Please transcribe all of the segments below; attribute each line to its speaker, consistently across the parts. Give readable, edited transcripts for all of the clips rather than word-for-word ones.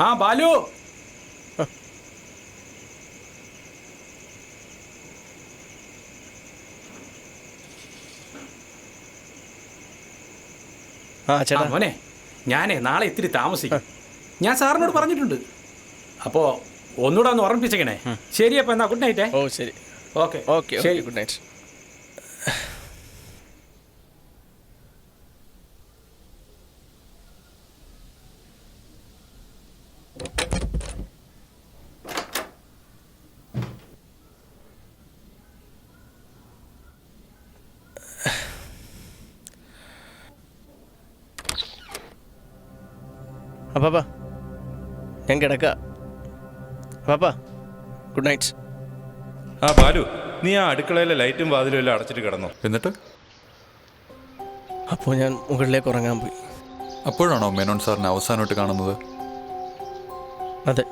Speaker 1: ആ ബാലു,
Speaker 2: ചേട്ടാ
Speaker 1: മോനെ, ഞാനേ നാളെ ഇത്തിരി താമസിക്കും. ഞാൻ സാറിനോട് പറഞ്ഞിട്ടുണ്ട്. അപ്പോൾ ഒന്നുകൂടെ ഒന്ന് ഓർമ്മിപ്പിച്ചേക്കണേ. ശരി, അപ്പോൾ എന്നാ ഗുഡ് നൈറ്റേ.
Speaker 2: ഓ ശരി,
Speaker 1: ഓക്കെ
Speaker 2: ഓക്കെ
Speaker 1: ശരി,
Speaker 2: ഗുഡ് നൈറ്റ്. അപ്പാ ഞാൻ കിടക്കാം. അപ്പാ ഗുഡ് നൈറ്റ്.
Speaker 3: ആ ബാലു, നീ ആ അടുക്കളയിലെ ലൈറ്റും വാതിലും എല്ലാം അടച്ചിട്ട് കിടന്നോ?
Speaker 4: എന്നിട്ട്
Speaker 2: അപ്പോൾ ഞാൻ മുകളിലേക്ക് ഉറങ്ങാൻ പോയി.
Speaker 4: അപ്പോഴാണോ മേനോൻ സാറിനെ അവസാനമായിട്ട് കാണുന്നത്?
Speaker 2: അതെ.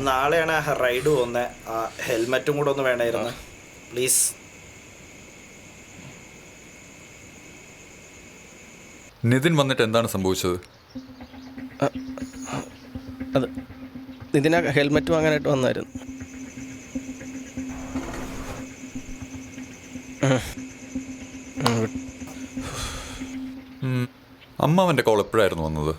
Speaker 5: നാളെയാണ് റൈഡ് പോകുന്നത്. ഹെൽമെറ്റും കൂടെ ഒന്ന് വേണമായിരുന്നു പ്ലീസ്.
Speaker 4: നിതിൻ വന്നിട്ട് എന്താണ് സംഭവിച്ചത്?
Speaker 2: അത് ഇതിനാ ഹെൽമെറ്റ് വാങ്ങാനായിട്ട് വന്നായിരുന്നു.
Speaker 4: അമ്മാവൻ്റെ കോൾ എപ്പോഴായിരുന്നു വന്നത്?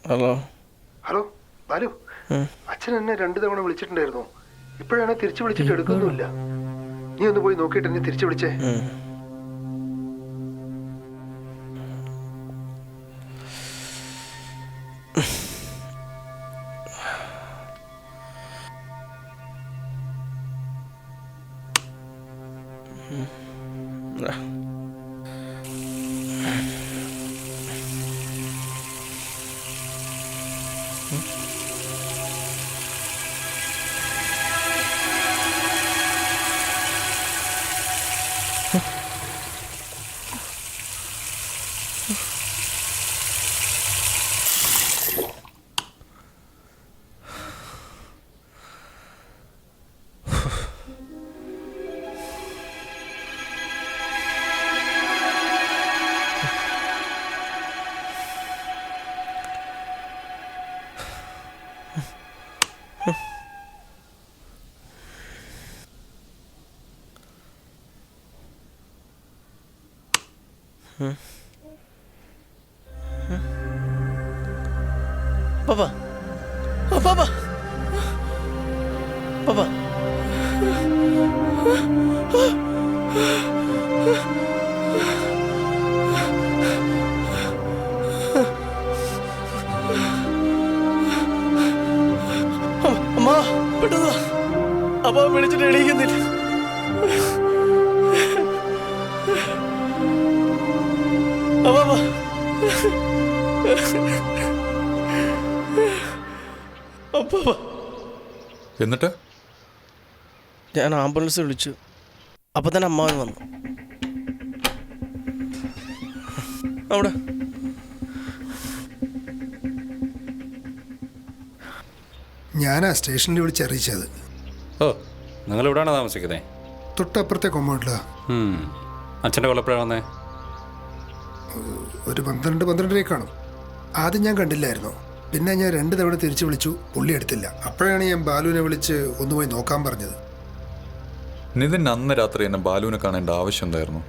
Speaker 2: ഹലോ
Speaker 6: ഹലോ ബാലു, അച്ഛൻ എന്നെ 2 തവണ വിളിച്ചിട്ടുണ്ടായിരുന്നു. ഇപ്പോഴാണ് തിരിച്ചു വിളിച്ചിട്ട് എടുക്കുന്നുമില്ല. നീ ഒന്ന് പോയി നോക്കിയിട്ട് എന്നെ തിരിച്ചു വിളിച്ചേ.
Speaker 2: പാപ്പാ, പാപ്പാ, പാപ്പാ, അമ്മ പെട്ടെന്ന് അപ്പ വിളിച്ചിട്ട് എണീക്കുന്നില്ല. അപ്പാ,
Speaker 4: എന്നിട്ട്
Speaker 2: ഞാൻ ആംബുലൻസ് വിളിച്ചു. അപ്പം തന്നെ അമ്മാവൻ വന്നു. അവിടെ
Speaker 6: ഞാനാ സ്റ്റേഷനിൽ വിളിച്ചറിയിച്ചത്.
Speaker 3: ഓ, നിങ്ങൾ ഇവിടെയാണോ താമസിക്കുന്നത്?
Speaker 6: തൊട്ടപ്പുറത്തെ കോമ്പൗണ്ടിലാ.
Speaker 3: അച്ഛൻ്റെ കൊല്ലപ്പോഴാണ് വന്നേ?
Speaker 6: ഒരു 12-12:30 കാണും. ആദ്യം ഞാൻ കണ്ടില്ലായിരുന്നു. പിന്നെ ഞാൻ 2 തവണ തിരിച്ചു വിളിച്ചു, പുള്ളി എടുത്തില്ല. അപ്പോഴാണ് ഞാൻ ബാലുവിനെ വിളിച്ച് ഒന്ന് പോയി നോക്കാൻ പറഞ്ഞത്.
Speaker 4: നിതിൻ അന്ന് രാത്രി എന്നെ ബാലുവിനെ കാണേണ്ട ആവശ്യം എന്തായിരുന്നു?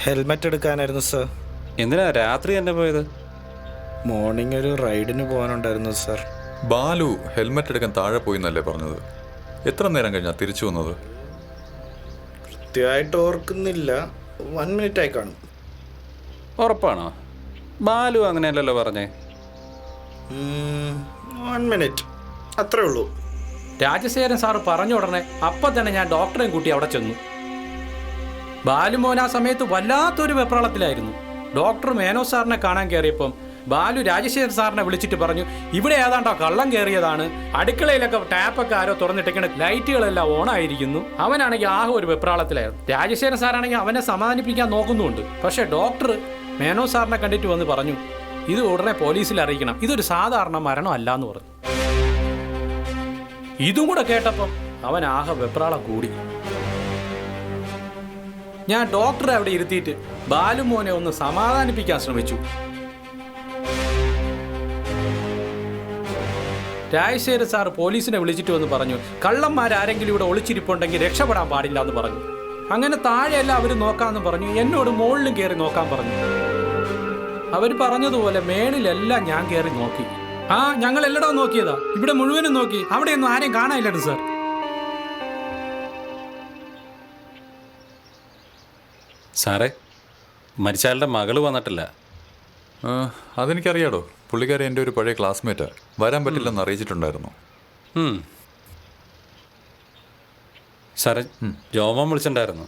Speaker 5: ഹെൽമെറ്റ് എടുക്കാനായിരുന്നു സർ.
Speaker 3: എന്തിനാ രാത്രി തന്നെ പോയത്?
Speaker 5: മോർണിംഗ് ഒരു റൈഡിന് പോകാനുണ്ടായിരുന്നു സർ.
Speaker 4: ബാലു ഹെൽമെറ്റ് എടുക്കാൻ താഴെ പോയി എന്നല്ലേ പറഞ്ഞത്? എത്ര നേരം കഴിഞ്ഞാൽ തിരിച്ചു വന്നത്?
Speaker 5: കൃത്യമായിട്ട് ഓർക്കുന്നില്ല. 1 മിനിറ്റ് ആയി കാണും.
Speaker 7: ഉറപ്പാണോ? ബാലു അങ്ങനെയല്ലല്ലോ പറഞ്ഞേ.
Speaker 5: 1 മിനിറ്റ് അത്രേ ഉള്ളൂ.
Speaker 1: രാജശേഖരൻ സാറ് പറഞ്ഞ ഉടനെ അപ്പം തന്നെ ഞാൻ ഡോക്ടറെയും കൂട്ടി അവിടെ ചെന്നു. ബാലുമോൻ ആ സമയത്ത് വല്ലാത്തൊരു വെപ്രാളത്തിലായിരുന്നു. ഡോക്ടർ മേനോ സാറിനെ കാണാൻ കയറിയപ്പം ബാലു രാജശേഖരൻ സാറിനെ വിളിച്ചിട്ട് പറഞ്ഞു, ഇവിടെ ഏതാണ്ടോ കള്ളം കയറിയതാണ്, അടുക്കളയിലൊക്കെ ടാപ്പൊക്കെ ആരോ തുറന്നിട്ടേക്കണ, ലൈറ്റുകളെല്ലാം ഓണായിരിക്കുന്നു. അവനാണെങ്കിൽ ആകെ ഒരു വെപ്രാളത്തിലായിരുന്നു. രാജശേഖരൻ സാറാണെങ്കിൽ അവനെ സമാധാനിപ്പിക്കാൻ നോക്കുന്നുണ്ട്. പക്ഷേ ഡോക്ടർ മേനോ സാറിനെ കണ്ടിട്ട് വന്ന് പറഞ്ഞു, ഇത് ഉടനെ പോലീസിൽ അറിയിക്കണം, ഇതൊരു സാധാരണ മരണമല്ല എന്ന് പറഞ്ഞു. ഇതും കൂടെ കേട്ടപ്പം അവൻ ആകെ വെപ്രാളം കൂടി. ഞാൻ ഡോക്ടറെ അവിടെ ഇരുത്തിയിട്ട് ബാലുമോനെ ഒന്ന് സമാധാനിപ്പിക്കാൻ ശ്രമിച്ചു. രാജശേഖരൻ സാർ പോലീസിനെ വിളിച്ചിട്ട് വന്ന് പറഞ്ഞു, കള്ളന്മാരാരെങ്കിലും ഇവിടെ ഒളിച്ചിരിപ്പുണ്ടെങ്കിൽ രക്ഷപ്പെടാൻ പാടില്ല എന്ന് പറഞ്ഞു. അങ്ങനെ താഴെയല്ല അവർ നോക്കാമെന്ന് പറഞ്ഞു. എന്നോട് മുകളിലും കയറി നോക്കാൻ പറഞ്ഞു. അവർ പറഞ്ഞതുപോലെ മേളിലെല്ലാം ഞാൻ കയറി നോക്കി. ഞങ്ങൾ എല്ലായിടവും നോക്കിയതാ, ഇവിടെ മുഴുവനും നോക്കി, അവിടെയൊന്നും ആരെയും കാണാനില്ലായിരുന്നു സാർ.
Speaker 7: സാറേ, മരിച്ചയാളുടെ മകള് വന്നിട്ടില്ല.
Speaker 4: അതെനിക്കറിയാടോ. പുള്ളിക്കാരി എൻ്റെ ഒരു പഴയ ക്ലാസ്മേറ്റാ. വരാൻ പറ്റില്ലെന്ന് അറിയിച്ചിട്ടുണ്ടായിരുന്നു.
Speaker 7: സാറേ, ജോമോൻ വിളിച്ചിട്ടുണ്ടായിരുന്നു.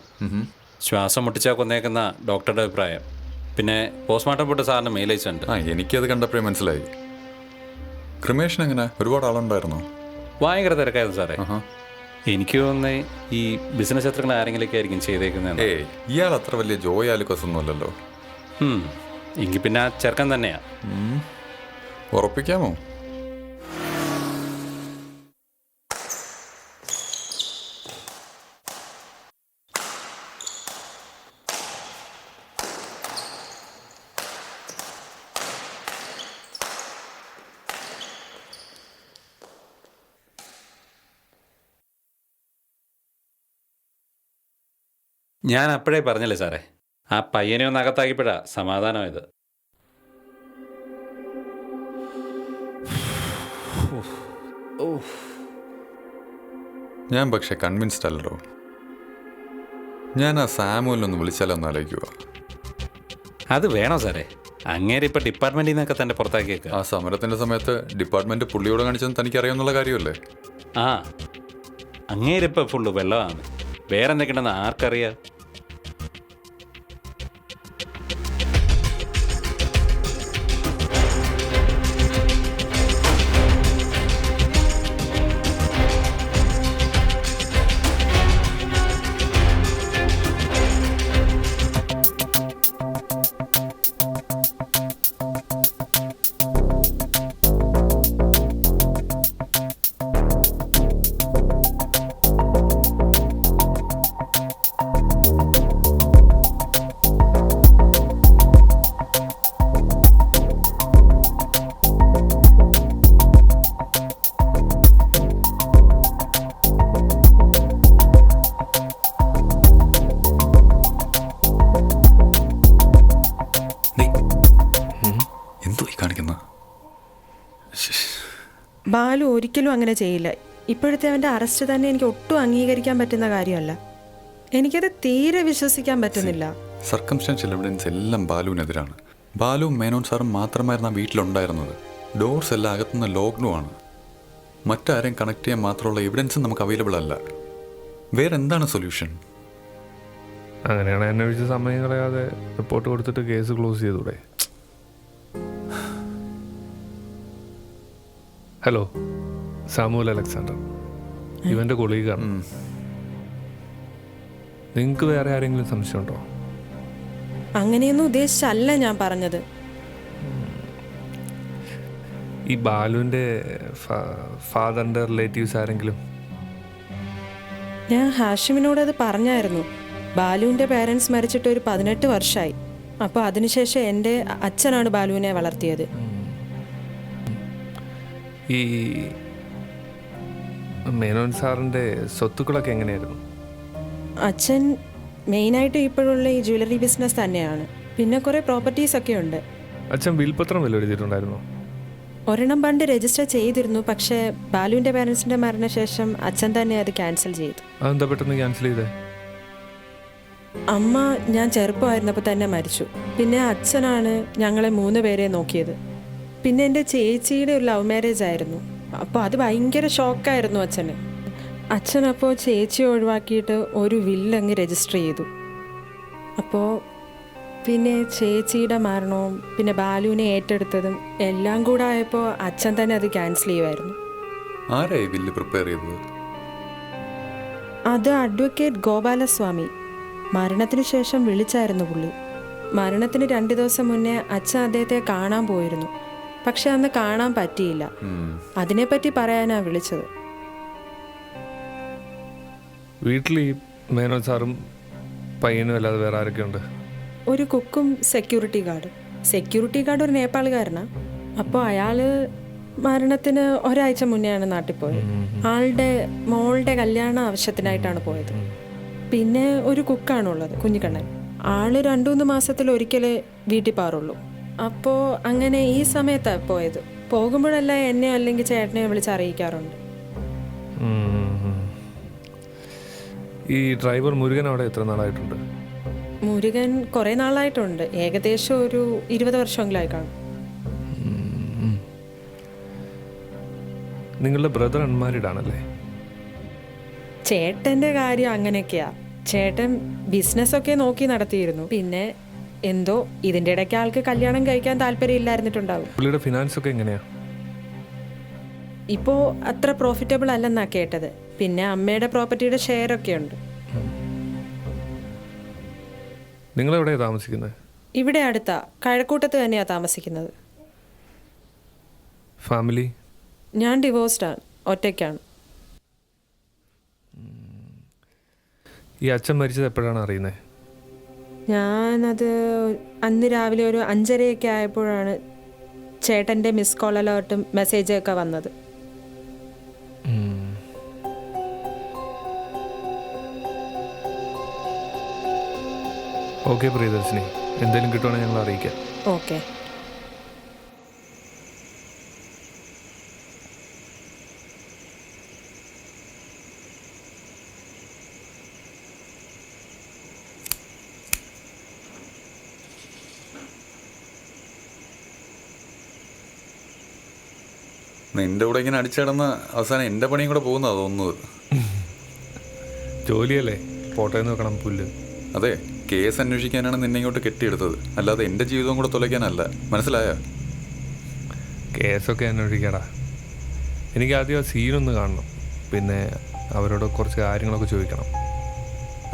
Speaker 7: ശ്വാസം മുട്ടിച്ചാൽ കൊന്നേക്കുന്ന ഡോക്ടറുടെ അഭിപ്രായം. പിന്നെ പോസ്റ്റ്മോർട്ടം റിപ്പോർട്ട് സാറിന് മെയിൽ അയച്ചിട്ടുണ്ട്.
Speaker 4: എനിക്കത് കണ്ടപ്പോഴേ മനസ്സിലായി. ക്രിമേഷൻ എങ്ങനെ? ഒരുപാട് ആളുണ്ടായിരുന്നോ?
Speaker 7: ഭയങ്കര തിരക്കായിരുന്നു സാറേ. എനിക്ക് തോന്നുന്നേ ഈ ബിസിനസ് ശത്രുക്കൾ ആരെങ്കിലൊക്കെ ആയിരിക്കും ചെയ്തേക്കുന്നത്.
Speaker 4: ഇയാൾ അത്ര വലിയ ജോയ് ആലുക്കസ് ഒന്നുമല്ലല്ലോ.
Speaker 7: എങ്കിൽ പിന്നെ ആ ചെറുക്കൻ തന്നെയാ.
Speaker 4: ഉറപ്പിക്കാമോ?
Speaker 7: ഞാൻ അപ്പോഴേ പറഞ്ഞല്ലേ സാറേ, ആ പയ്യനെ ഒന്ന് അകത്താക്കിയപ്പോഴാ സമാധാനമായത്.
Speaker 4: ഞാൻ പക്ഷെ കൺവിൻസ്ഡ് അല്ലല്ലോ. ഞാൻ ആ സാമുവലിനൊന്ന് വിളിച്ചാലൊന്ന് ആലോചിക്കുക.
Speaker 7: അത് വേണോ സാറേ? അങ്ങേരെ ഇപ്പം ഡിപ്പാർട്ട്മെൻറ്റിൽ നിന്നൊക്കെ തന്നെ പുറത്താക്കിയേക്കുക.
Speaker 4: ആ സമരത്തിൻ്റെ സമയത്ത് ഡിപ്പാർട്ട്മെൻറ്റ് പുള്ളിയോട് കാണിച്ചെന്ന് തനിക്കറിയാവുന്നുള്ള കാര്യമല്ലേ?
Speaker 7: അങ്ങേരിപ്പോൾ ഫുള്ള് വെള്ളമാണ്. വേറെ എന്തൊക്കെയുണ്ടെന്ന് ആർക്കറിയാം?
Speaker 8: ബാലു ഒരിക്കലും അങ്ങനെ ചെയ്യില്ല. ഇപ്പോഴത്തെ അവൻ്റെ അറസ്റ്റ് തന്നെ എനിക്ക് ഒട്ടും അംഗീകരിക്കാൻ പറ്റുന്ന കാര്യമല്ല. എനിക്കത് തീരെ വിശ്വസിക്കാൻ പറ്റുന്നില്ല.
Speaker 4: സർക്കംസ്റ്റാൻഷ്യൽ എവിഡൻസ് എല്ലാം ബാലുവിനെതിരാണ്. ബാലുവും മേനോൻ സാറും മാത്രമായിരുന്നു ആ വീട്ടിലുണ്ടായിരുന്നത്. ഡോർസ് എല്ലാം അകത്തുനിന്ന് ലോക്ക്ഡൗൺ. മറ്റാരെയും കണക്ട് ചെയ്യാൻ മാത്രമുള്ള എവിഡൻസും നമുക്ക് അവൈലബിൾ അല്ല. വേറെ എന്താണ് സൊല്യൂഷൻ?
Speaker 9: അങ്ങനെയാണ് അന്വേഷിച്ച സമയം കളയാതെ റിപ്പോർട്ട് കൊടുത്തിട്ട് കേസ് ക്ലോസ് ചെയ്തൂടെ? ഹലോ, സാമുവൽ അലക്സാണ്ടർ, ഇവൻ്റെ കൊളീഗാണ്. നിങ്ങൾക്ക് വേറെ ആരെങ്കിലും സംശയമുണ്ടോ?
Speaker 8: അങ്ങനെയൊന്നും ഉദ്ദേശിച്ചല്ല ഞാൻ പറഞ്ഞത്.
Speaker 9: ഈ ബാലുവിൻ്റെ ഫാദറിൻ്റെ റിലേറ്റീവ്സ് ആരെങ്കിലും?
Speaker 8: ഞാൻ ഹാഷിമിനോട് അത് പറഞ്ഞായിരുന്നു. ബാലുവിൻ്റെ പേരൻസ് മരിച്ചിട്ട് ഒരു 18 വർഷമായി. അപ്പോൾ അതിനുശേഷം എൻ്റെ അച്ഛനാണ് ബാലുവിനെ വളർത്തിയത്.
Speaker 9: ഈ മേനോൻ സാറിൻ്റെ സ്വത്തുക്കളൊക്കെ എങ്ങനെയായിരുന്നു?
Speaker 8: അച്ഛൻ മെയിനായിട്ട് ഇപ്പോഴുള്ള ഈ ജ്വല്ലറി ബിസിനസ് തന്നെയാണ്. പിന്നെ കുറേ പ്രോപ്പർട്ടീസൊക്കെ ഉണ്ട്.
Speaker 9: അച്ഛൻ വിൽപത്രം വല്ലതും എഴുതിയിട്ടുണ്ടായിരുന്നോ?
Speaker 8: ഒരെണ്ണം പണ്ട് രജിസ്റ്റർ ചെയ്തിരുന്നു. പക്ഷേ ബാലുവിൻ്റെ പേരൻസിൻ്റെ മരണശേഷം അച്ഛൻ തന്നെ അത് ക്യാൻസൽ ചെയ്തു.
Speaker 9: അതെന്താ പെട്ടെന്ന് ക്യാൻസൽ ചെയ്തേ?
Speaker 8: അമ്മ ഞാൻ ചെറുപ്പമായിരുന്നപ്പോൾ തന്നെ മരിച്ചു. പിന്നെ അച്ഛനാണ് ഞങ്ങളെ 3 പേരെ നോക്കിയത്. പിന്നെ എൻ്റെ ചേച്ചിയുടെ ഒരു ലവ് മാരേജ് ആയിരുന്നു. അപ്പോൾ അത് ഭയങ്കര ഷോക്കായിരുന്നു അച്ഛന്. അച്ഛനപ്പോൾ ചേച്ചിയെ ഒഴിവാക്കിയിട്ട് ഒരു വില്ലങ്ങ് രജിസ്റ്റർ ചെയ്തു. അപ്പോൾ പിന്നെ ചേച്ചിയുടെ മരണവും പിന്നെ ബാലുവിനെ ഏറ്റെടുത്തതും എല്ലാം കൂടെ ആയപ്പോൾ അച്ഛൻ തന്നെ അത് ക്യാൻസൽ ചെയ്യുമായിരുന്നു.
Speaker 4: ആരായി ബില്ല് പ്രിപ്പയർ ചെയ്തത്?
Speaker 8: അത് അഡ്വക്കേറ്റ് ഗോപാലസ്വാമി. മരണത്തിന് ശേഷം വിളിച്ചായിരുന്നു പുള്ളി. മരണത്തിന് 2 ദിവസം മുന്നേ അച്ഛൻ അദ്ദേഹത്തെ കാണാൻ പോയിരുന്നു. പക്ഷെ അന്ന് കാണാൻ പറ്റിയില്ല. അതിനെപ്പറ്റി പറയാനാ വിളിച്ചത്.
Speaker 9: വീട്ടിൽ ഈ മേനോൻ സാറും പയ്യനും അല്ലാതെ വേറെ ആരൊക്കെയുണ്ട്?
Speaker 8: ഒരു കുക്കും സെക്യൂരിറ്റി ഗാർഡ് ഒരു നേപ്പാളുകാരനാണ്. അപ്പോൾ അയാൾ മരണത്തിന് ഒരാഴ്ച മുന്നെയാണ് നാട്ടിൽ പോയത്. ആളുടെ മോളുടെ കല്യാണ ആവശ്യത്തിനായിട്ടാണ് പോയത്. പിന്നെ ഒരു കുക്കാണുള്ളത്, കുഞ്ഞിക്കണ്ണൻ. ആള് 2-3 മാസത്തിൽ ഒരിക്കലേ വീട്ടിൽ പാറുള്ളൂ. അപ്പോൾ അങ്ങനെ ഈ സമയത്താണ് പോയത്. പോകുമ്പോഴെല്ലാം എന്നെ അല്ലെങ്കിൽ ചേട്ടനെ വിളിച്ച് അറിയിക്കാറുണ്ട്.
Speaker 9: ഈ ഡ്രൈവർ മുരുകൻ അവിടെ എത്ര നാളായിട്ടുണ്ട്?
Speaker 8: മുരുകൻ കുറേ നാളായിട്ടുണ്ട്. ഏകദേശം ഒരു 20 വർഷമെങ്കിലായി കാണും.
Speaker 9: നിങ്ങളുടെ ബ്രദർ അൺമാരീഡ് ആണല്ലേ?
Speaker 8: ചേട്ടൻ്റെ കാര്യം അങ്ങനെയൊക്കെയാ. ചേട്ടൻ ബിസിനസ്സൊക്കെ നോക്കി നടത്തിയിരുന്നു. പിന്നെ എന്തോ ഇതിൻ്റെ ഇടയ്ക്ക് ആൾക്ക് കല്യാണം കഴിക്കാൻ താല്പര്യം ഇല്ലായിരുന്നിട്ടുണ്ടാവും.
Speaker 9: പുള്ളിയുടെ ഫിനാൻസ് ഒക്കെ എങ്ങനെയാ?
Speaker 8: ഇപ്പോൾ അത്ര പ്രോഫിറ്റബിൾ അല്ലെന്നാ കേട്ടത്. പിന്നെ അമ്മയുടെ പ്രോപ്പർട്ടിയുടെ ഷെയറൊക്കെ ഉണ്ട്.
Speaker 9: നിങ്ങളെവിടെയാണ് താമസിക്കുന്നത്?
Speaker 8: ഇവിടെ അടുത്താ, കഴക്കൂട്ടത്ത് തന്നെയാണ് താമസിക്കുന്നത്.
Speaker 9: ഫാമിലി?
Speaker 8: ഞാൻ ഡിവോഴ്സ്ഡാണ്, ഒറ്റയ്ക്കാണ്.
Speaker 9: ഈ അച്ഛൻ മരിച്ചത് എപ്പോഴാണ് അറിയുന്നത്?
Speaker 8: ഞാനത് അന്ന് രാവിലെ ഒരു 5:30 ആയപ്പോഴാണ് ചേട്ടൻ്റെ മിസ് കോൾ അലേർട്ടും മെസ്സേജൊക്കെ വന്നത്.
Speaker 9: ഓക്കെ പ്രിയദർശിനി, എന്തെങ്കിലും കിട്ടുവാണെങ്കിൽ ഞങ്ങൾ അറിയിക്കാം.
Speaker 8: ഓക്കെ.
Speaker 4: നിന്റെ കൂടെ ഇങ്ങനെ അടിച്ചടന്ന അവസാനം എൻ്റെ പണിയും കൂടെ പോകുന്നതാ തോന്നുന്നത്.
Speaker 9: ജോലിയല്ലേ, പോട്ടേന്ന് വെക്കണം പുല്ല്.
Speaker 4: അതെ, കേസ് അന്വേഷിക്കാനാണ് നിന്നെ ഇങ്ങോട്ട് കെട്ടിയെടുത്തത്, അല്ലാതെ എൻ്റെ ജീവിതവും കൂടെ തുലയ്ക്കാനല്ല. മനസ്സിലായോ?
Speaker 9: കേസൊക്കെ അന്വേഷിക്കടാ. എനിക്ക് ആദ്യം ആ സീനൊന്ന് കാണണം. പിന്നെ അവരോട് കുറച്ച് കാര്യങ്ങളൊക്കെ ചോദിക്കണം.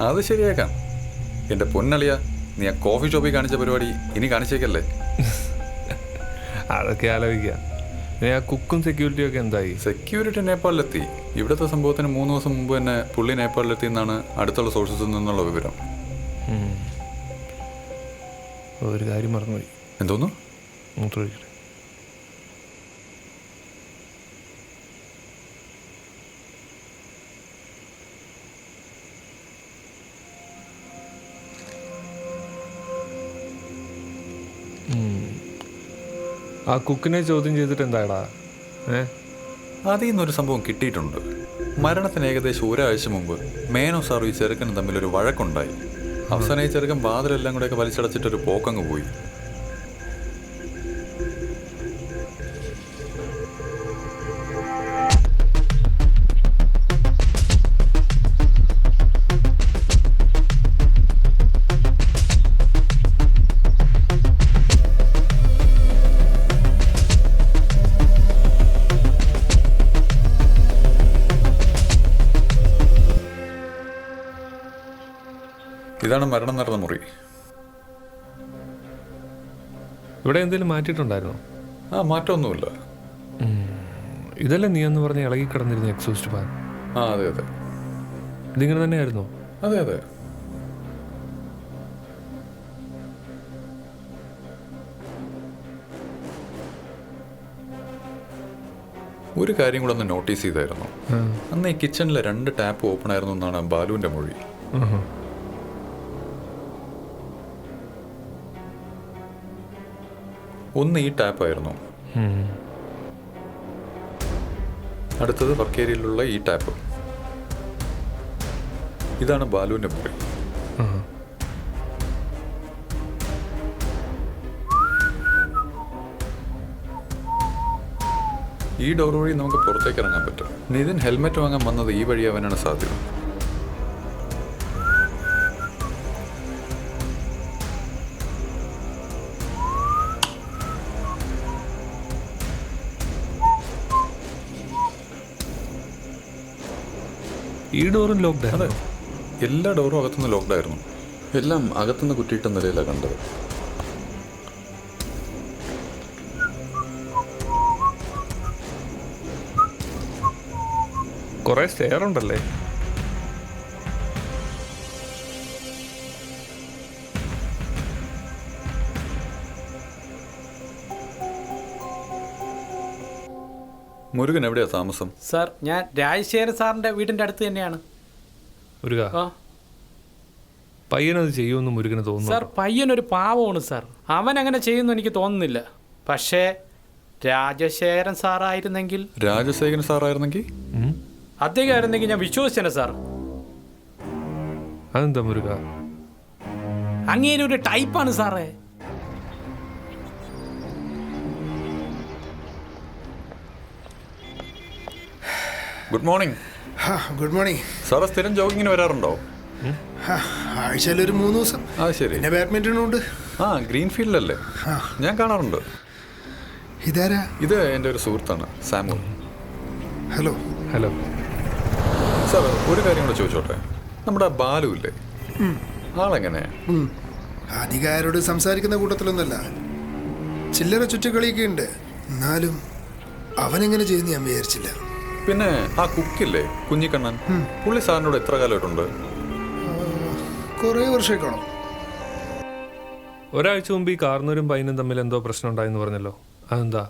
Speaker 4: അത് ശരിയാക്കാം. എൻ്റെ പൊന്നളിയാ, നീ ആ കോഫി ഷോപ്പിൽ കാണിച്ച പരിപാടി ഇനി കാണിച്ചേക്കല്ലേ?
Speaker 9: അതൊക്കെ ആലോചിക്കാം. ആ കുക്കും സെക്യൂരിറ്റിയും ഒക്കെ എന്തായി?
Speaker 4: സെക്യൂരിറ്റി നേപ്പാളിലെത്തി. ഇവിടുത്തെ സംഭവത്തിന് 3 ദിവസം മുമ്പ് തന്നെ പുള്ളി നേപ്പാളിലെത്തി എന്നാണ് അടുത്തുള്ള സോഴ്സസിൽ നിന്നുള്ള വിവരം.
Speaker 9: ഒരു കാര്യം മറന്നുപോയി.
Speaker 4: എന്തോന്നു?
Speaker 9: മൂത്രമൊഴിക്കട്ടെ. ആ കുക്കിനെ ചോദ്യം ചെയ്തിട്ട് എന്താടാ?
Speaker 4: അതിൽ നിന്നൊരു സംഭവം കിട്ടിയിട്ടുണ്ട്. മരണത്തിന് ഏകദേശം ഒരാഴ്ച മുമ്പ് മേനോ സാറും ഈ ചെറുക്കനും തമ്മിലൊരു വഴക്കുണ്ടായി. അവസാനം ഈ ചെറുക്കൻ വാതിലെല്ലാം കൂടെയൊക്കെ വലിച്ചടച്ചിട്ടൊരു പോക്കങ്ങ് പോയി. ഇതാണ് മരണം നടന്ന മുറി.
Speaker 9: ഇവിടെ എന്തെങ്കിലും മാറ്റിയിട്ടുണ്ടായിരുന്നോ?
Speaker 4: മാറ്റമൊന്നുമില്ല.
Speaker 9: ഇതല്ലേ നീ എന്ന് പറഞ്ഞ് ഇളകി കിടന്നിരുന്ന എക്സോസ്റ്റ് ഫാൻ?
Speaker 4: അതെ അതെ.
Speaker 9: ഇതിങ്ങനെ തന്നെയായിരുന്നോ?
Speaker 4: അതെ അതെ. ഒരു കാര്യം കൂടെ ഒന്ന് നോട്ടീസ് ചെയ്തായിരുന്നു. അന്ന് ഈ കിച്ചണിലെ 2 ടാപ്പ് ഓപ്പൺ ആയിരുന്നു എന്നാണ് ബാലുവിൻ്റെ മൊഴി. ഒന്ന് ഈ ടാപ്പായിരുന്നു, അടുത്തത് വർക്ക് ഏരിയയിലുള്ള ഈ ടാപ്പ്. ഇതാണ് ബാലുവിൻ്റെ മുറി. ഈ ഡോർ വഴി നമുക്ക് പുറത്തേക്ക് ഇറങ്ങാൻ പറ്റും. നിതിൻ ഹെൽമെറ്റ് വാങ്ങാൻ വന്നത് ഈ വഴി അവനാണ് സാധ്യത.
Speaker 9: ഈ ഡോറും ലോക്ക്ഡ്
Speaker 4: അതെ,
Speaker 9: ആണ്.
Speaker 4: എല്ലാ ഡോറും അകത്തുനിന്ന് ലോക്ക്ഡ് ആയിരുന്നു. എല്ലാം അകത്തുനിന്ന് കുറ്റിയിട്ട നിലയിലാണ് കണ്ടത്.
Speaker 9: കുറേ സ്റ്റെയർ ഉണ്ടല്ലേ?
Speaker 4: മുരുകൻ എവിടെയാ താമസം?
Speaker 1: സാർ ഞാൻ രാജശേഖരൻ സാറിൻ്റെ വീടിൻ്റെ അടുത്ത് തന്നെയാണ്.
Speaker 9: മുരുക,
Speaker 1: ആ
Speaker 9: പയ്യനത് ചെയ്യുമെന്ന് മുരുകന്
Speaker 1: സാർ
Speaker 9: തോന്നുന്നു.
Speaker 1: പയ്യനൊരു പാവമാണ് സാർ. അവൻ അങ്ങനെ ചെയ്യുന്നു എനിക്ക് തോന്നുന്നില്ല. പക്ഷേ രാജശേഖരൻ സാറായിരുന്നെങ്കിൽ,
Speaker 4: രാജശേഖരൻ സാറായിരുന്നെങ്കിൽ
Speaker 1: അദ്ദേഹം ആയിരുന്നെങ്കിൽ ഞാൻ വിശ്വസിച്ചേനെ സാർ.
Speaker 9: അതെന്താ മുരുക?
Speaker 1: അങ്ങേര് ഒരു ടൈപ്പാണ് സാറേ.
Speaker 4: Good morning.
Speaker 6: Good morning.
Speaker 4: Sir സ്ഥിരം ജോഗിങ്ങിന് വരാറുണ്ടോ?
Speaker 6: ആഴ്ചയിൽ ഒരു 3 ദിവസം.
Speaker 4: ആ ശരി.
Speaker 6: പിന്നെ ബാഡ്മിൻ്റണും ഉണ്ട്.
Speaker 4: ആ ഗ്രീൻഫീൽഡിലല്ലേ? ഞാൻ കാണാറുണ്ട്.
Speaker 6: ഇതാരാ?
Speaker 4: ഇത് എൻ്റെ ഒരു സുഹൃത്താണ്, സാമുൽ.
Speaker 6: ഹലോ.
Speaker 9: ഹലോ
Speaker 4: സാർ, ഒരു കാര്യം കൂടെ ചോദിച്ചോട്ടെ. നമ്മുടെ ബാലു ഇല്ലേ, ആളെങ്ങനെയാ?
Speaker 6: അധികാരോട് സംസാരിക്കുന്ന കൂട്ടത്തിലൊന്നല്ല. ചില്ലറ ചുറ്റുകളിയൊക്കെ ഉണ്ട്. എന്നാലും അവനെങ്ങനെ ചെയ്യുന്ന ഞാൻ വിചാരിച്ചില്ല.
Speaker 4: പിന്നെ ആ കുക്കില്ലേ, കുഞ്ഞിക്കണ്ണൻ, പുള്ളി സാറിനോട് എത്ര കാലമായിട്ടുണ്ട്?
Speaker 6: കുറേ വർഷമേ കാണും.
Speaker 9: ഒരാഴ്ച മുമ്പ് ഈ കാർന്നൂരും പയ്യനും തമ്മിൽ എന്തോ പ്രശ്നം ഉണ്ടായെന്ന് പറഞ്ഞല്ലോ, അതെന്താ?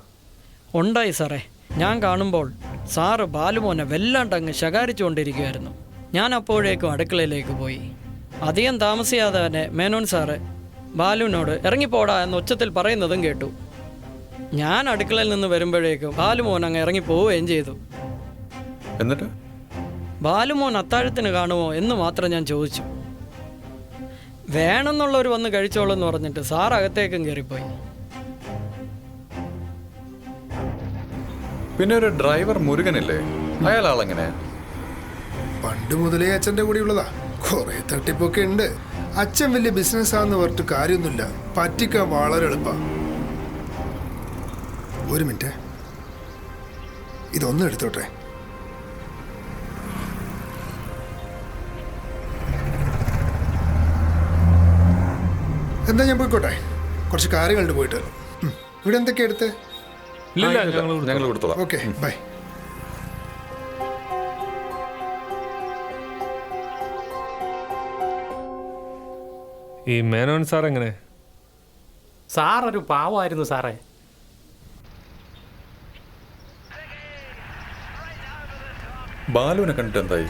Speaker 10: ഉണ്ടായി സാറേ. ഞാൻ കാണുമ്പോൾ സാറ് ബാലുമോനെ വല്ലാണ്ടങ്ങ് ശകാരിച്ചുകൊണ്ടിരിക്കുമായിരുന്നു. ഞാൻ അപ്പോഴേക്കും അടുക്കളയിലേക്ക് പോയി. അധികം താമസിയാതെ തന്നെ മേനോൻ സാറ് ബാലുവിനോട് ഇറങ്ങിപ്പോടാ എന്ന് ഉച്ചത്തിൽ പറയുന്നതും കേട്ടു. ഞാൻ അടുക്കളയിൽ നിന്ന് വരുമ്പോഴേക്കും ബാലുമോൻ അങ്ങ് ഇറങ്ങിപ്പോവുകയും ചെയ്തു.
Speaker 4: എന്നിട്ട്
Speaker 10: ബാലുമോൻ അത്താഴത്തിന് കാണുമോ എന്ന് മാത്രം ഞാൻ ചോദിച്ചു. വേണമെന്നുള്ളവർ വന്ന് കഴിച്ചോളൂ എന്ന് പറഞ്ഞിട്ട് സാർ അകത്തേക്കും കയറിപ്പോയി.
Speaker 4: പിന്നെ ഒരു ഡ്രൈവർ മുരുകനില്ലേ, അയാൾ ആളെങ്ങനെയാ?
Speaker 6: പണ്ട് മുതലേ അച്ഛൻ്റെ കൂടെ ഉള്ളതാ. കുറേ തട്ടിപ്പൊക്കെ ഉണ്ട്. അച്ഛൻ വലിയ ബിസിനസ്സാന്ന് പറഞ്ഞിട്ട് കാര്യമൊന്നുമില്ല. പറ്റിക്കാൻ വളരെ എളുപ്പം. ഒരു മിനിറ്റ്, ഇതൊന്നും എടുത്തോട്ടെ. എന്താ ഞാൻ പോയിക്കോട്ടെ? കുറച്ച് കാര്യങ്ങളുണ്ട് പോയിട്ട്. ഇവിടെ എന്തൊക്കെയാ എടുത്ത്?
Speaker 9: ഇല്ല
Speaker 4: ഞങ്ങൾ കൊടുത്തോളാം.
Speaker 6: Okay, bye.
Speaker 9: ഈ മേനോൻ സാർ എങ്ങനെ?
Speaker 1: സാറൊരു പാവമായിരുന്നു സാറേ.
Speaker 4: ബാലുവിനെ കണ്ടിട്ട് എന്തായി?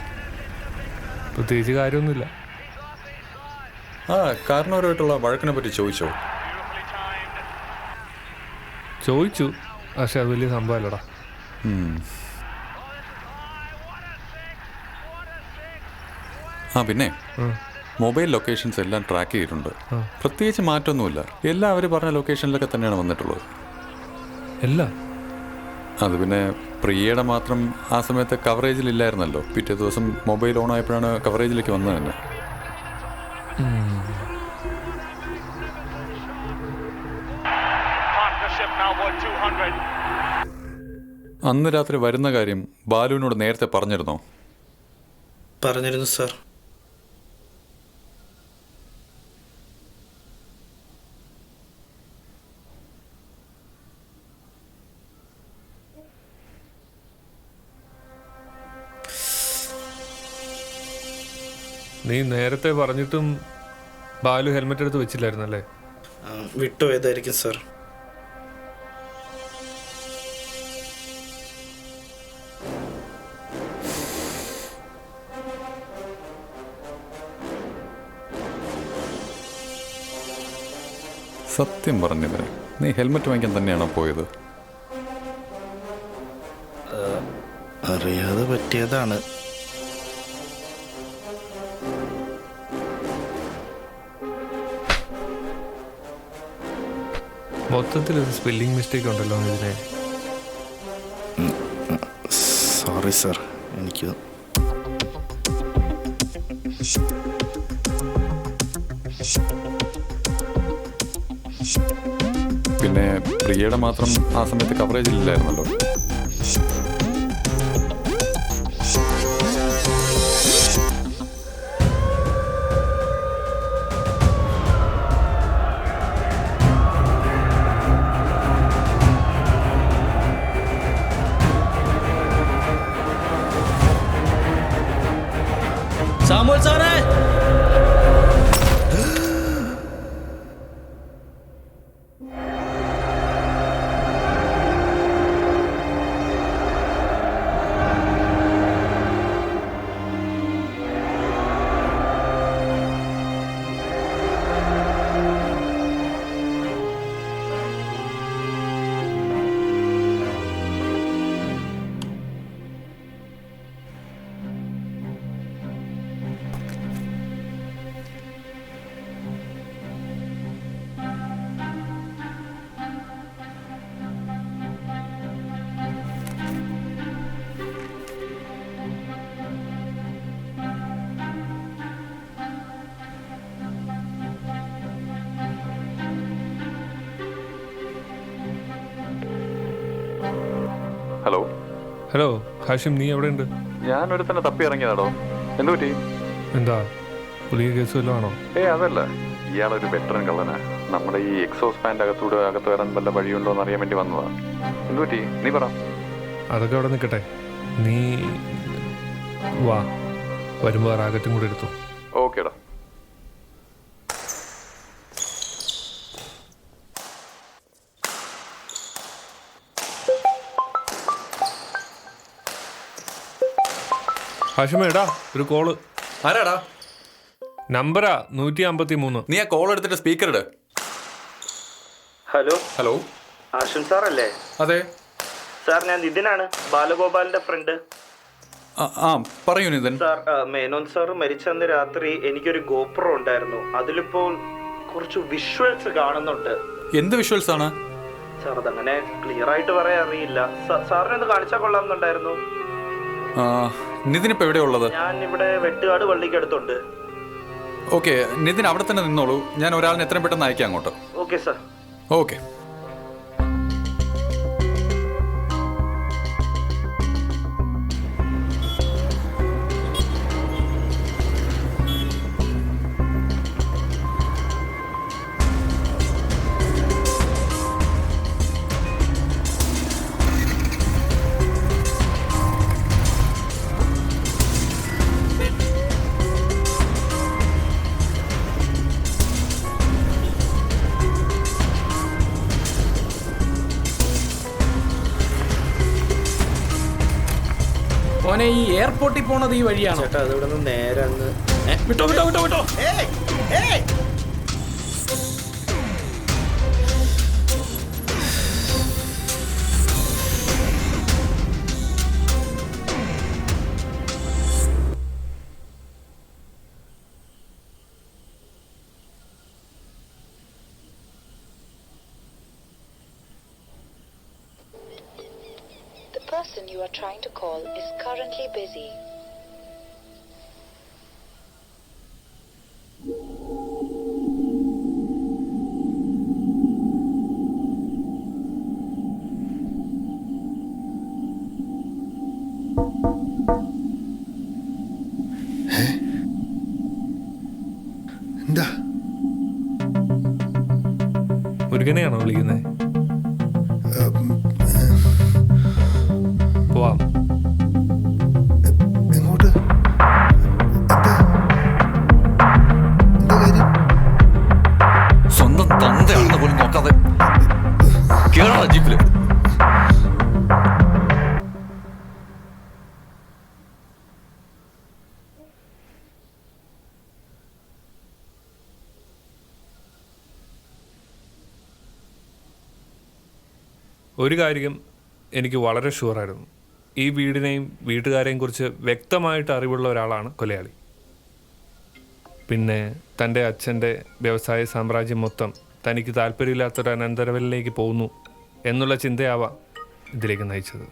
Speaker 9: പ്രത്യേകിച്ച് കാര്യമൊന്നുമില്ല.
Speaker 4: ആ കാരണവരുമായിട്ടുള്ള വഴക്കിനെ പറ്റി ചോദിച്ചോ?
Speaker 9: ചോദിച്ചു, പക്ഷെ അത് വലിയ സംഭവമല്ലടാ.
Speaker 4: ആ പിന്നെ മൊബൈൽ ലൊക്കേഷൻസ് എല്ലാം ട്രാക്ക് ചെയ്തിട്ടുണ്ട്. പ്രത്യേകിച്ച് മാറ്റമൊന്നുമില്ല. എല്ലാം അവർ പറഞ്ഞ ലൊക്കേഷനിലൊക്കെ തന്നെയാണ് വന്നിട്ടുള്ളത്.
Speaker 9: എല്ലാം?
Speaker 4: അത് പിന്നെ പ്രിയയുടെ മാത്രം ആ സമയത്ത് കവറേജിലില്ലായിരുന്നല്ലോ. പിറ്റേ ദിവസം മൊബൈൽ ഓൺ ആയപ്പോഴാണ് കവറേജിലേക്ക് വന്നത് തന്നെ. അന്ന് രാത്രി വരുന്ന കാര്യം ബാലുവിനോട് നേരത്തെ പറഞ്ഞിരുന്നോ?
Speaker 5: പറഞ്ഞിരുന്നു സാർ.
Speaker 9: നീ നേരത്തെ പറഞ്ഞിട്ടും ബാലു ഹെൽമെറ്റ് എടുത്ത് വെച്ചില്ലായിരുന്നല്ലേ?
Speaker 5: വിട്ടുപോയതായിരിക്കും സാർ.
Speaker 4: സത്യം പറഞ്ഞവരെ, നീ ഹെൽമെറ്റ് വാങ്ങിക്കാൻ തന്നെയാണോ പോയത്?
Speaker 5: അറിയാതെ പറ്റിയതാണ്.
Speaker 9: മൊത്തത്തിലൊരു സ്പെല്ലിംഗ് മിസ്റ്റേക്ക് ഉണ്ടല്ലോ ഇതിനെ.
Speaker 5: സോറി സാർ, എനിക്ക്
Speaker 4: പിന്നെ പ്രിയയുടെ മാത്രം ആ സമയത്ത് കവറേജ് ഇല്ലായിരുന്നല്ലോ.
Speaker 2: സാമുവൽ സാറേ,
Speaker 4: ഹലോ
Speaker 9: ഹലോ ഹാഷിം, നീ എവിടെ ഉണ്ട്?
Speaker 4: ഞാനൊരു തന്നെ തപ്പി ഇറങ്ങിയതാടോ. എന്തു പറ്റി?
Speaker 9: എന്താ പുതിയ കേസ് വല്ലതും ആണോ?
Speaker 4: അതല്ല, ഇയാളൊരു വെറ്ററൻ കള്ളനാ. നമ്മുടെ ഈ എക്സോസ് പാൻ്റ് അകത്ത് വരാൻ വല്ല വഴിയുണ്ടോ എന്ന് അറിയാൻ വേണ്ടി വന്നതാ. എന്തു പറ്റി? നീ പറ.
Speaker 9: അതൊക്കെ അവിടെ നിൽക്കട്ടെ, നീ വാ, വരുമ്പോൾ റാഗറ്റും കൂടെ എടുത്തു.
Speaker 4: ഓക്കേടാ.
Speaker 9: ഹാഷിമ, എടാ ഒരു കോള്.
Speaker 4: ആരാടാ?
Speaker 9: നമ്പരാ 153.
Speaker 4: നീ ആ കോൾ എടുത്തിട്ട് സ്പീക്കർ ഇട്.
Speaker 11: ഹലോ
Speaker 4: ഹലോ,
Speaker 11: ആഷിം സാർ അല്ലേ?
Speaker 4: അതെ
Speaker 11: സാർ, ഞാൻ നിതിനാണ്, ബാലഗോപാലിന്റെ ഫ്രണ്ട്.
Speaker 4: ആ പറയൂ നിതിൻ.
Speaker 11: സാർ, മേനോൻ സാർ മരിച്ചന്ന് രാത്രി എനിക്കൊരു ഗോപ്രോ ഉണ്ടായിരുന്നു. അതിലിപ്പോൾ കുറച്ച് വിഷ്വൽസ് കാണുന്നുണ്ട്.
Speaker 4: എന്ത് വിഷ്വൽസ് ആണ്?
Speaker 11: സാർ, അതങ്ങനെ ക്ലിയർ ആയിട്ട് പറയാൻ അറിയില്ല. സാറിനൊന്ന് കാണിച്ചാൽ കൊള്ളാമെന്നുണ്ടായിരുന്നു.
Speaker 4: നിതിൻ ഇപ്പൊ എവിടെയാ ഉള്ളത്?
Speaker 11: ഞാൻ ഇവിടെ വെട്ടുകാട് പള്ളിക്കടുത്തുണ്ട്.
Speaker 4: ഓക്കെ, നിതിൻ അവിടെ തന്നെ നിന്നോളൂ. ഞാൻ ഒരാളിനെ എത്രയും പെട്ടെന്ന് അയക്കാം അങ്ങോട്ട്.
Speaker 11: Okay sir.
Speaker 4: ഓക്കെ.
Speaker 1: ഓനെ ഈ എയർപോർട്ടിൽ പോണത് ഈ വഴിയാണോ?
Speaker 11: ചേട്ടാ, അതിവിടെ നിന്ന് നേരെ അങ്ങ്
Speaker 1: വിട്ടോ വിട്ടോ വിട്ടോ വിട്ടോ.
Speaker 12: The person you are trying to call is currently busy.
Speaker 6: എന്താ
Speaker 9: മുരുകനെയാണോ വിളിക്കുന്നത്? പോവാം.
Speaker 6: എങ്ങോട്ട്? എന്താ കാര്യം?
Speaker 4: സ്വന്തം തന്തയാണെന്ന് പോലും നോക്കാതെ കേരള ജീപ്പില്.
Speaker 9: ഒരു കാര്യം എനിക്ക് വളരെ ഷുവറായിരുന്നു, ഈ വീടിനെയും വീട്ടുകാരെയും കുറിച്ച് വ്യക്തമായിട്ട് അറിവുള്ള ഒരാളാണ് കൊലയാളി. പിന്നെ തൻ്റെ അച്ഛൻ്റെ വ്യവസായ സാമ്രാജ്യം മൊത്തം തനിക്ക് താല്പര്യമില്ലാത്തൊരു അനന്തരവലിലേക്ക് പോകുന്നു എന്നുള്ള ചിന്തയാവാം ഇതിലേക്ക് നയിച്ചത്.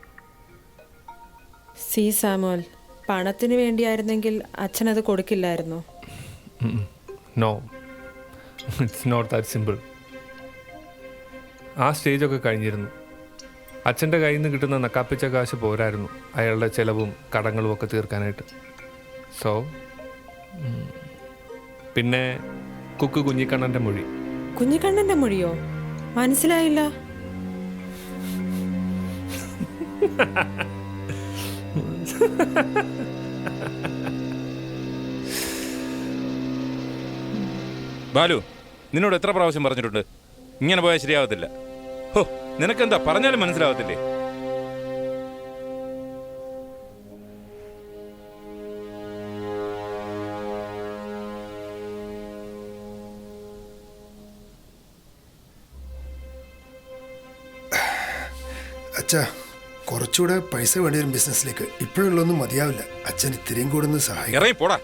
Speaker 8: സി സാമുവൽ, പണത്തിന് വേണ്ടിയായിരുന്നെങ്കിൽ അച്ഛനത് കൊടുക്കില്ലായിരുന്നോ?
Speaker 9: No, it's not that simple. ആ സ്റ്റേജൊക്കെ കഴിഞ്ഞിരുന്നു. അച്ഛൻ്റെ കയ്യിൽ നിന്ന് കിട്ടുന്ന നക്കാപ്പിച്ച കാശ് പോരായിരുന്നു അയാളുടെ ചിലവും കടങ്ങളും ഒക്കെ തീർക്കാനായിട്ട്. സോ പിന്നെ കുക്ക് കുഞ്ഞിക്കണ്ണൻ്റെ മൊഴി.
Speaker 8: കുഞ്ഞിക്കണ്ണൻ്റെ മൊഴിയോ? മനസ്സിലായില്ല.
Speaker 3: ബാലു, നിന്നോട് എത്ര പ്രാവശ്യം പറഞ്ഞിട്ടുണ്ട് ഇങ്ങനെ പോയാൽ ശരിയാവത്തില്ല? ഹോ, നിനക്കെന്താ പറഞ്ഞാലും മനസ്സിലാവത്തില്ലേ?
Speaker 6: അച്ഛാ, കുറച്ചുകൂടെ പൈസ വേണ്ടി വരും ബിസിനസ്സിലേക്ക്. ഇപ്പോഴുള്ളൊന്നും മതിയാവില്ല. അച്ഛൻ ഇത്രയും കൂടെ ഒന്ന് സഹായിക്കും.
Speaker 3: ഇറങ്ങി പോടാ.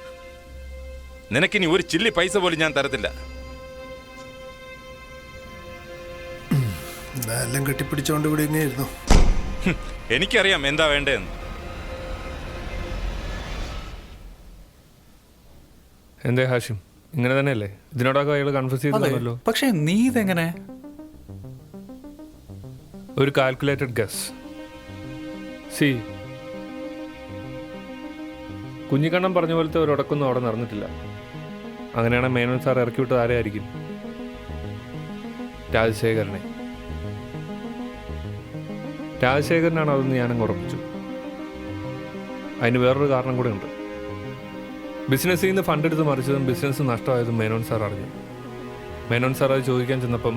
Speaker 3: നിനക്കിനി ഒരു ചില്ലി പൈസ പോലും ഞാൻ തരത്തില്ല.
Speaker 6: എല്ലാം കെട്ടിപ്പിടിച്ചോണ്ട് ഇവിടെ ഇങ്ങനെയായിരുന്നു.
Speaker 3: എനിക്കറിയാം എന്താ വേണ്ടതെന്ന്.
Speaker 9: എന്തേ ഹാഷിം, ഇങ്ങനെ തന്നെയല്ലേ? ഇതിനോടൊക്കെ അയാൾ കൺഫ്യൂസ് ചെയ്തല്ലോ.
Speaker 4: പക്ഷേ നീ ഇതെങ്ങനെ?
Speaker 9: ഒരു കാൽക്കുലേറ്റഡ് ഗസ്. സി, കുഞ്ഞിക്കണ്ണൻ പറഞ്ഞ പോലത്തെ ഒരു ഉടക്കൊന്നും അവിടെ നടന്നിട്ടില്ല. അങ്ങനെയാണ് മേനോൻ സാർ ഇറക്കി വിട്ടത് ആരെയായിരിക്കും? രാജശേഖരനെ. രാജശേഖരനാണ് അതെന്ന് ഞാനങ്ങ് ഉറപ്പിച്ചു. അതിന് വേറൊരു കാരണം കൂടെ ഉണ്ട്. ബിസിനസ്സിൽ നിന്ന് ഫണ്ട് എടുത്ത് മറിച്ചതും ബിസിനസ് നഷ്ടമായതും മേനോൻ സാർ അറിഞ്ഞു. മേനോൻ സാർ അത് ചോദിക്കാൻ ചെന്നപ്പം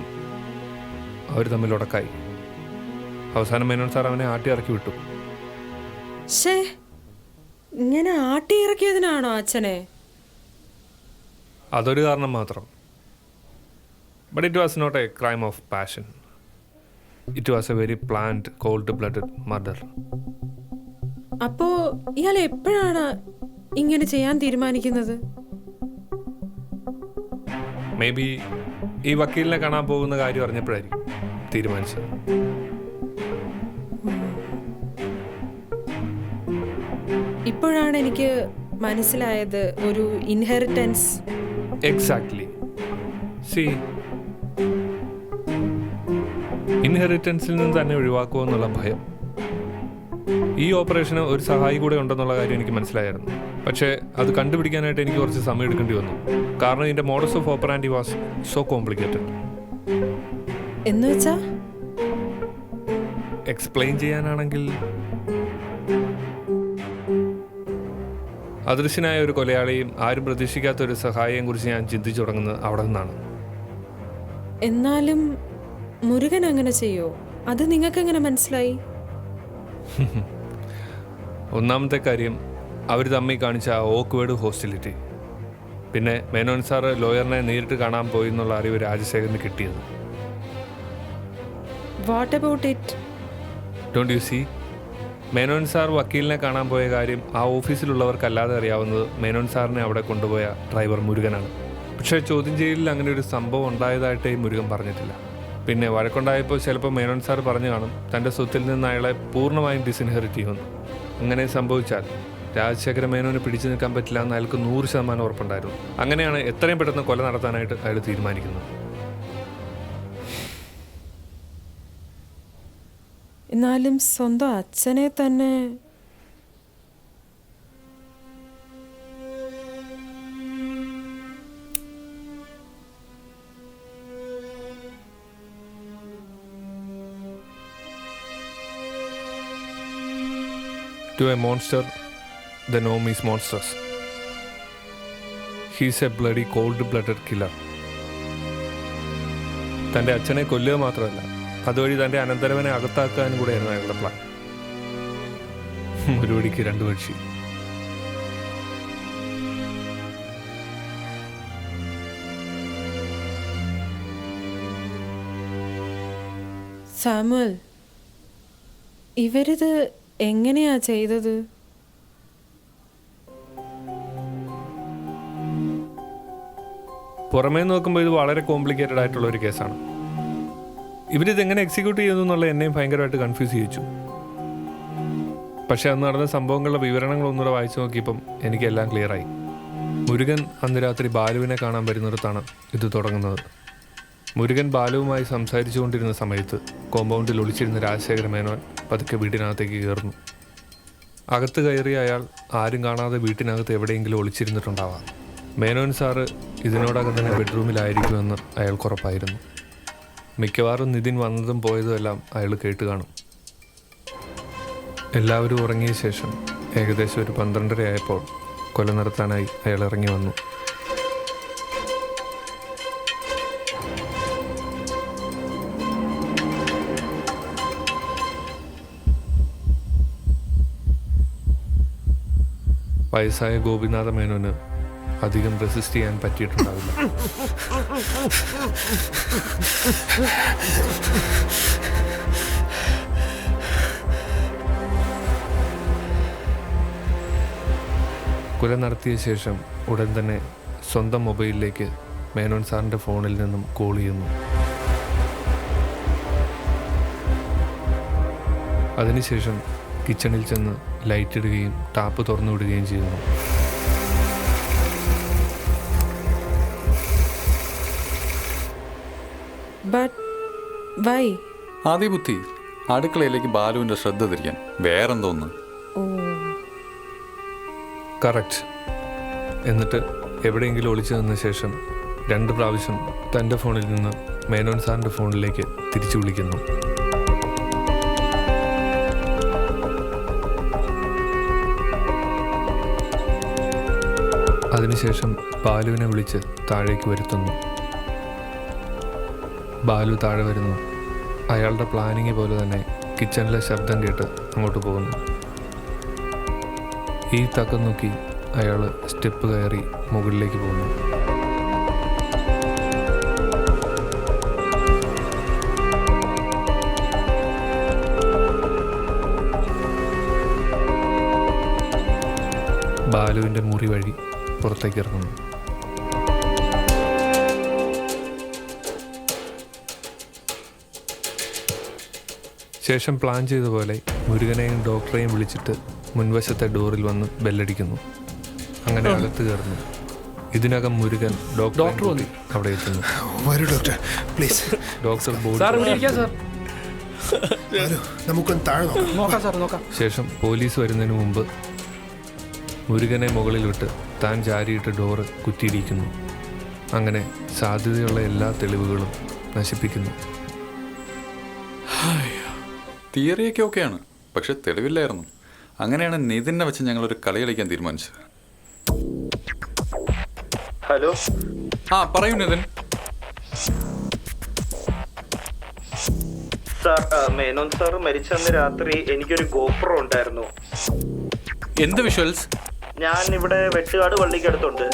Speaker 9: അവർ തമ്മിൽ ഉടക്കായി. അവസാനം മേനോൻ സാർ അവനെ ആട്ടി ഇറക്കി വിട്ടു.
Speaker 8: ഇങ്ങനെ ആട്ടി ഇറക്കിയതിനാണോ അച്ഛനെ?
Speaker 9: അതൊരു കാരണം മാത്രം. But it was not a crime of passion. It was a very planned cold blooded murder.
Speaker 8: അപ്പോ ഇയാൾ എപ്പോഴാണ് ഇങ്ങനെ ചെയ്യാൻ തീരുമാനിക്കുന്നത്?
Speaker 9: മേ ബി ഈ വക്കീലിനെ കാണാൻ പോകുന്ന കാര്യം അറിഞ്ഞപ്പോഴായിരിക്കും തീരുമാനിച്ചത്.
Speaker 8: ഇപ്പോഴാണ് എനിക്ക് മനസ്സിലായത് ഒരു ഇൻഹെറിറ്റൻസ്.
Speaker 9: എക്സാക്ട്ലി. സി, ഇൻഹെറിറ്റൻസിൽ നിന്ന് തന്നെ ഒഴിവാക്കുമോ എന്നുള്ള ഭയം. ഈ ഓപ്പറേഷന് ഒരു സഹായി കൂടെ ഉണ്ടെന്നുള്ള കാര്യം എനിക്ക് മനസ്സിലായിരുന്നു. പക്ഷേ അത് കണ്ടുപിടിക്കാനായിട്ട് എനിക്ക് കുറച്ച് സമയം എടുക്കേണ്ടി വന്നു. കാരണം ഇതിൻ്റെ modus of operandi was so complicated.
Speaker 8: എന്നുവെച്ചാ
Speaker 9: എക്സ്പ്ലെയിൻ ചെയ്യാനാണെങ്കിൽ, അദൃശ്യനായ ഒരു കൊലയാളിയും ആരും പ്രതീക്ഷിക്കാത്ത ഒരു സഹായിയെയും കുറിച്ച് ഞാൻ ചിന്തിച്ചു തുടങ്ങുന്നത് അവിടെ നിന്നാണ്.
Speaker 8: എന്നാലും മുരുകൻ അങ്ങനെ ചെയ്യോ? അത് നിങ്ങൾക്ക് എങ്ങനെ മനസ്സിലായി?
Speaker 9: ഒന്നാമത്തെ കാര്യം, അവർ തമ്മിൽ കാണിച്ച ആ ഓക്വേർഡ് ഹോസ്റ്റിലിറ്റി. പിന്നെ മേനോൻ സാറ് ലോയറിനെ നേരിട്ട് കാണാൻ പോയി എന്നുള്ള അറിവ് രാജശേഖരന് കിട്ടിയത്.
Speaker 8: What about it?
Speaker 9: Don't you see, Menon sir വക്കീലിനെ കാണാൻ പോയ കാര്യം ആ ഓഫീസിലുള്ളവർക്കല്ലാതെ അറിയാവുന്നത് മേനോൻ സാറിനെ അവിടെ കൊണ്ടുപോയ ഡ്രൈവർ മുരുകനാണ്. പക്ഷേ ചോദ്യം ചെയ്യലിൽ അങ്ങനെ ഒരു സംഭവം ഉണ്ടായതായിട്ടേ മുരുകൻ പറഞ്ഞിട്ടില്ല. പിന്നെ വഴക്കുണ്ടായപ്പോൾ ചിലപ്പോൾ മേനോൻ സാർ പറഞ്ഞു കാണും തൻ്റെ സ്വത്തിൽ നിന്ന് അയാളെ പൂർണ്ണമായും ഡിസിൻഹെറിറ്റ് ചെയ്യുമെന്ന്. അങ്ങനെ സംഭവിച്ചാൽ രാജശേഖര മേനോന് പിടിച്ചു നിൽക്കാൻ പറ്റില്ല എന്ന് അയാൾക്ക് 100% ഉറപ്പുണ്ടായിരുന്നു. അങ്ങനെയാണ് എത്രയും പെട്ടെന്ന് കൊല നടത്താനായിട്ട് അയാൾ തീരുമാനിക്കുന്നത്.
Speaker 8: എന്നാലും സ്വന്തം അച്ഛനെ തന്നെ
Speaker 9: To a monster, the name is monstrous. He's a bloody cold-blooded killer. തൻ്റെ അച്ഛനെ കൊല്ലുക മാത്രമല്ല, അതുവഴി തൻ്റെ അനന്തരവനെ അകത്താക്കാനും കൂടെയായിരുന്നു അയാളുടെ പ്ലാൻ. ഒരു വടിക്ക് 2 പക്ഷി.
Speaker 8: സാമുവൽ, ഇവരിത് എങ്ങനെയാ ചെയ്തത്?
Speaker 9: പുറമേ നോക്കുമ്പോൾ ഇത് വളരെ കോംപ്ലിക്കേറ്റഡ് ആയിട്ടുള്ള ഒരു കേസാണ്. ഇവരിതെങ്ങനെ എക്സിക്യൂട്ട് ചെയ്യുന്നു എന്നുള്ള എന്നെയും ഭയങ്കരമായിട്ട് കൺഫ്യൂസ് ചെയ്യിച്ചു. പക്ഷെ അന്ന് നടന്ന സംഭവങ്ങളുടെ വിവരണങ്ങൾ ഒന്നുകൂടെ വായിച്ചു നോക്കിയപ്പം എനിക്കെല്ലാം ക്ലിയറായി. മുരുകൻ അന്ന് രാത്രി ബാലുവിനെ കാണാൻ വരുന്നിടത്താണ് ഇത് തുടങ്ങുന്നത്. മുരുകൻ ബാലുവുമായി സംസാരിച്ചുകൊണ്ടിരുന്ന സമയത്ത് കോമ്പൗണ്ടിൽ ഒളിച്ചിരുന്ന രാജശേഖര മേനോൻ പതുക്കെ വീട്ടിനകത്തേക്ക് കയറുന്നു. അകത്ത് കയറിയ അയാൾ ആരും കാണാതെ വീട്ടിനകത്ത് എവിടെയെങ്കിലും ഒളിച്ചിരുന്നിട്ടുണ്ടാവാം. മേനോൻ സാറ് ഇതിനോടകം തന്നെ ബെഡ്റൂമിലായിരിക്കുമെന്ന് അയാൾക്ക് ഉറപ്പായിരുന്നു. മിക്കവാറും നിതിൻ വന്നതും പോയതും എല്ലാം അയാൾ കേട്ട് കാണും. എല്ലാവരും ഉറങ്ങിയ ശേഷം ഏകദേശം ഒരു 12:30 ആയപ്പോൾ കൊല നടത്താനായി അയാൾ ഇറങ്ങി വന്നു. വയസ്സായ ഗോപിനാഥ മേനോന് അധികം റെസിസ്റ്റ് ചെയ്യാൻ പറ്റിയിട്ടുണ്ടാവില്ല. കൊല നടത്തിയ ശേഷം ഉടൻ തന്നെ സ്വന്തം മൊബൈലിലേക്ക് മേനോൻ സാറിൻ്റെ ഫോണിൽ നിന്നും കോൾ ചെയ്യുന്നു. അതിനുശേഷം കിച്ചണിൽ ചെന്ന് ലൈറ്റ് ഇടുകയും ടാപ്പ് തുറന്നു വിടുകയും ചെയ്യുന്നു.
Speaker 4: ആദിബുദ്ധി അടുക്കളയിലേക്ക് ബാലുവിന്റെ ശ്രദ്ധ തിരിക്കാൻ വേറെന്തോന്ന്.
Speaker 9: കറക്റ്റ്. എന്നിട്ട് എവിടെയെങ്കിലും ഒളിച്ചു നിന്ന ശേഷം 2 പ്രാവശ്യം തൻ്റെ ഫോണിൽ നിന്ന് മേനോൻ സാറിൻ്റെ ഫോണിലേക്ക് തിരിച്ചു വിളിക്കുന്നു. അതിനുശേഷം ബാലുവിനെ വിളിച്ച് താഴേക്ക് വരുത്തുന്നു. ബാലു താഴെ വരുന്നു. അയാളുടെ പ്ലാനിങ് പോലെ തന്നെ കിച്ചണിലെ ശബ്ദം കേട്ട് അങ്ങോട്ട് പോകുന്നു. ഈ തക്കം നോക്കി അയാൾ സ്റ്റെപ്പ് കയറി മുകളിലേക്ക് പോകുന്നു. ബാലുവിൻ്റെ മുറി വഴി പുറത്തേക്ക് ഇറങ്ങുന്നു. ശേഷം പ്ലാൻ ചെയ്ത പോലെ മുരുകനെയും ഡോക്ടറെയും വിളിച്ചിട്ട് മുൻവശത്തെ ഡോറിൽ വന്ന് ബെല്ലടിക്കുന്നു. അങ്ങനെ അകത്ത് കയറുന്നു. ഇതിനകം മുരുകൻ ഡോക്ടർ അവിടെ എത്തുന്നു. ഡോക്ടർ ശേഷം പോലീസ് വരുന്നതിന് മുമ്പ് മുരുകനെ മുകളിൽ വിട്ട് താൻ ചാരിയിട്ട് ഡോറ് കുറ്റിയിടിക്കുന്നു. അങ്ങനെ സാധ്യതയുള്ള എല്ലാ തെളിവുകളും നശിപ്പിക്കുന്നു.
Speaker 4: തിയറിയൊക്കെ ഓക്കെയാണ്, പക്ഷെ തെളിവില്ലായിരുന്നു. അങ്ങനെയാണ് നിതിനെ വെച്ച് ഞങ്ങളൊരു കളി കളിക്കാൻ തീരുമാനിച്ചത്.
Speaker 11: ഹലോ.
Speaker 4: പറയൂ നിതിൻ.
Speaker 11: സാർ, മേനോൻ സാർ മരിച്ചന്ന് രാത്രി എനിക്കൊരു ഗോപ്രോ ഉണ്ടായിരുന്നു.
Speaker 4: എന്ത് വിഷ്വൽസ്?
Speaker 11: ഞാൻ ഇവിടെ വെട്ടുകാട് പള്ളിക്കടുത്തുണ്ട്.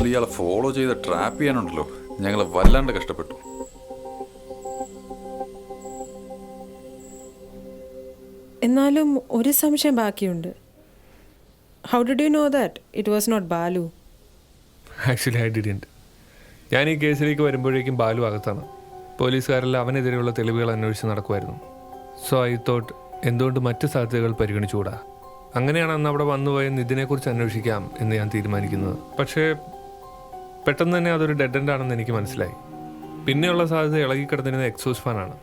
Speaker 4: ഇയാളെ ഫോളോ ചെയ്ത് ട്രാപ്പ് ചെയ്യാനുണ്ടല്ലോ, ഞങ്ങൾ വല്ലാണ്ട് കഷ്ടപ്പെട്ടു.
Speaker 8: എന്നാലും ഒരു സംശയം ബാക്കിയുണ്ട്. How did you know that it was not Balu?
Speaker 9: Actually I didn't. ഞാൻ ഈ കേസിലേക്ക് വരുമ്പോഴേക്കും ബാലു അകത്താണ്. പോലീസുകാരെല്ലാം അവനെതിരെയുള്ള തെളിവുകൾ അന്വേഷിച്ച് നടക്കുമായിരുന്നു. സോ ഐ തോട്ട് എന്തുകൊണ്ട് മറ്റ് സാധ്യതകൾ പരിഗണിച്ചുകൂടാ. അങ്ങനെയാണ് അന്ന് അവിടെ വന്നുപോയ നിതിനെക്കുറിച്ച് അന്വേഷിക്കാം എന്ന് ഞാൻ തീരുമാനിക്കുന്നത്. പക്ഷേ പെട്ടെന്ന് തന്നെ അതൊരു ഡെഡ് എൻഡ് ആണെന്ന് എനിക്ക് മനസ്സിലായി. പിന്നെയുള്ള സാധ്യത ഇളകിക്കിടന്നിരുന്ന എക്സോസ് ഫാനാണ്.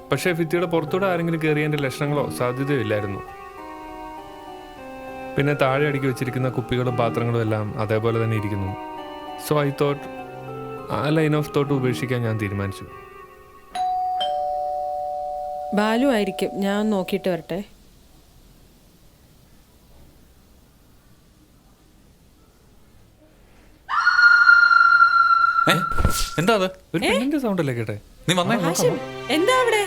Speaker 9: പക്ഷേ ഭിത്തിയുടെ പുറത്തൂടെ ആരെങ്കിലും കയറിയതിൻ്റെ ലക്ഷണങ്ങളോ സാധ്യതയോ ഇല്ലായിരുന്നു. പിന്നെ താഴെ അടുക്കി വെച്ചിരിക്കുന്ന കുപ്പികളും പാത്രങ്ങളും എല്ലാം അതേപോലെ തന്നെ ഇരിക്കുന്നു. സോ ഐ തോട്ട് ആ ലൈൻ ഓഫ് തോട്ട് ഉപേക്ഷിക്കാൻ ഞാൻ തീരുമാനിച്ചു.
Speaker 8: ബാലു ആയിരിക്കും. ഞാൻ നോക്കിയിട്ട് വരട്ടെ.
Speaker 4: എന്താ അത്?
Speaker 9: ഒരു പെണ്ണിന്റെ സൗണ്ട് അല്ലേ കേട്ടെ?
Speaker 4: നീ വന്നേ.
Speaker 8: എന്താ അവിടെ?